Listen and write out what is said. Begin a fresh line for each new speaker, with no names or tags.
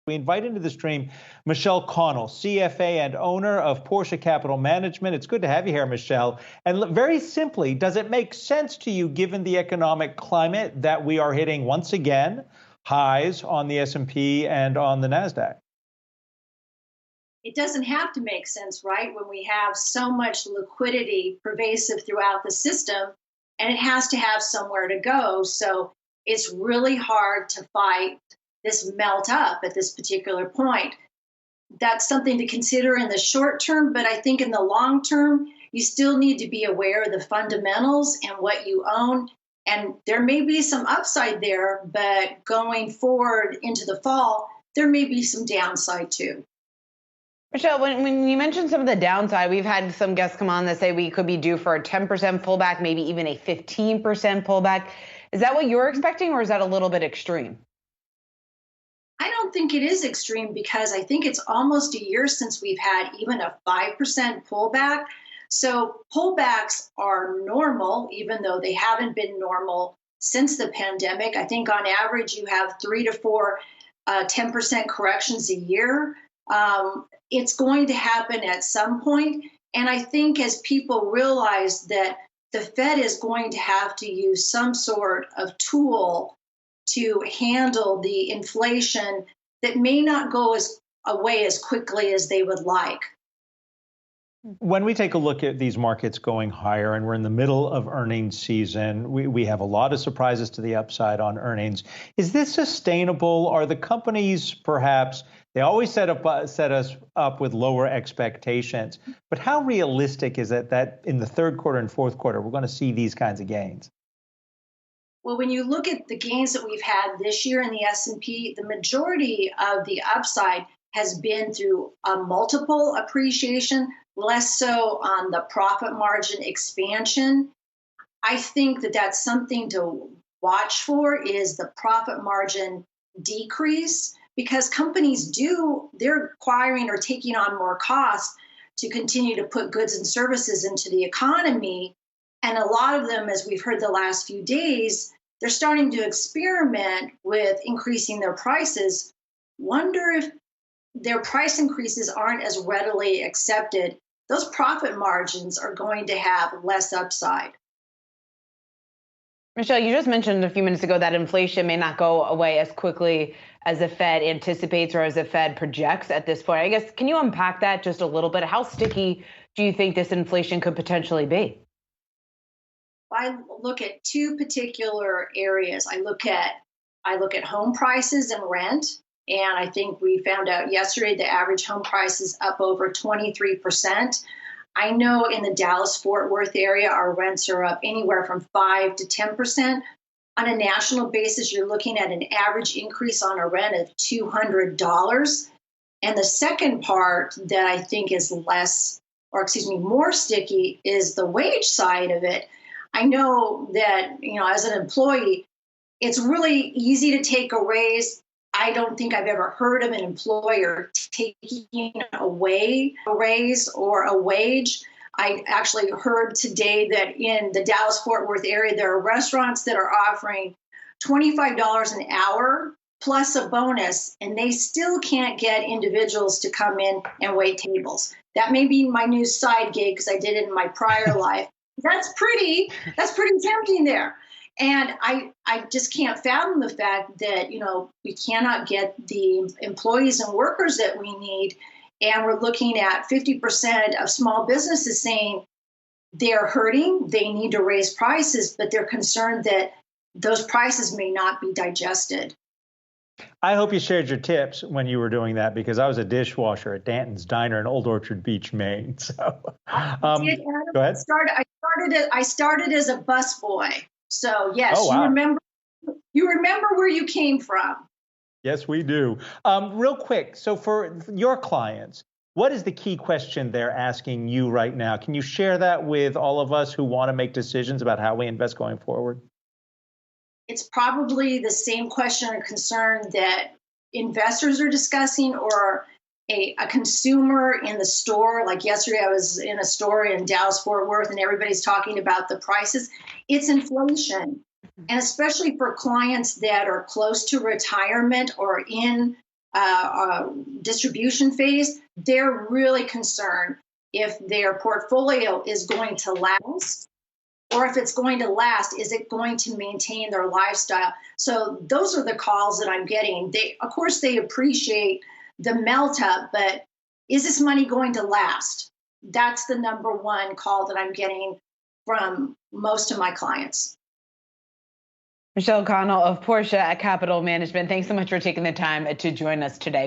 We invite into the stream Michelle Connell, CFA and owner of Portia Capital Management. It's good to have you here, Michelle. And very simply, does it make sense to you, given the economic climate, that we are hitting once again highs on the S&P and on the NASDAQ?
It doesn't have to make sense, right? When we have so much liquidity pervasive throughout the system, and it has to have somewhere to go. So it's really hard to fight this melt up at this particular point. That's something to consider in the short term, but I think in the long term, you still need to be aware of the fundamentals and what you own. And there may be some upside there, but going forward into the fall, there may be some downside too.
Michelle, when you mentioned some of the downside, we've had some guests come on that say we could be due for a 10% pullback, maybe even a 15% pullback. Is that what you're expecting, or is that a little bit extreme?
I don't think it is extreme, because I think it's almost a year since we've had even a 5% pullback. So pullbacks are normal, even though they haven't been normal since the pandemic. I think on average you have 3 to 4 10% corrections a year. It's going to happen at some point. And I think as people realize that the Fed is going to have to use some sort of tool to handle the inflation that may not go away as quickly as they would like.
When we take a look at these markets going higher, and we're in the middle of earnings season, we have a lot of surprises to the upside on earnings. Is this sustainable? Are the companies perhaps, they always set us up with lower expectations, but how realistic is it that in the third quarter and fourth quarter, we're going to see these kinds of gains?
Well, when you look at the gains that we've had this year in the S&P, the majority of the upside has been through a multiple appreciation, less so on the profit margin expansion. I think that that's something to watch for, is the profit margin decrease, because companies they're acquiring or taking on more costs to continue to put goods and services into the economy. And a lot of them, as we've heard the last few days, they're starting to experiment with increasing their prices. Wonder if their price increases aren't as readily accepted. Those profit margins are going to have less upside.
Michelle, you just mentioned a few minutes ago that inflation may not go away as quickly as the Fed anticipates or as the Fed projects at this point. I guess, can you unpack that just a little bit? How sticky do you think this inflation could potentially be?
I look at two particular areas. I look at home prices and rent. And I think we found out yesterday the average home price is up over 23%. I know in the Dallas-Fort Worth area, our rents are up anywhere from 5 to 10%. On a national basis, you're looking at an average increase on a rent of $200. And the second part that I think is more sticky is the wage side of it. I know that, as an employee, it's really easy to take a raise. I don't think I've ever heard of an employer taking away a raise or a wage. I actually heard today that in the Dallas-Fort Worth area, there are restaurants that are offering $25 an hour plus a bonus, and they still can't get individuals to come in and wait tables. That may be my new side gig because I did it in my prior life. That's pretty tempting there. And I just can't fathom the fact that, we cannot get the employees and workers that we need. And we're looking at 50% of small businesses saying they're hurting, they need to raise prices, but they're concerned that those prices may not be digested.
I hope you shared your tips when you were doing that, because I was a dishwasher at Danton's Diner in Old Orchard Beach, Maine. So,
I did, Adam.
Go ahead.
I started as a busboy. So yes,
oh, wow.
You remember where you came from.
Yes, we do. Real quick, so for your clients, what is the key question they're asking you right now? Can you share that with all of us who want to make decisions about how we invest going forward?
It's probably the same question or concern that investors are discussing, or a consumer in the store. Like yesterday, I was in a store in Dallas-Fort Worth, and everybody's talking about the prices. It's inflation. And especially for clients that are close to retirement or in distribution phase, they're really concerned if their portfolio is going to last, or if it's going to last, is it going to maintain their lifestyle? So those are the calls that I'm getting. Of course, they appreciate the melt up, but is this money going to last? That's the number one call that I'm getting from most of my clients.
Michelle Connell of Portia Capital Management, thanks so much for taking the time to join us today.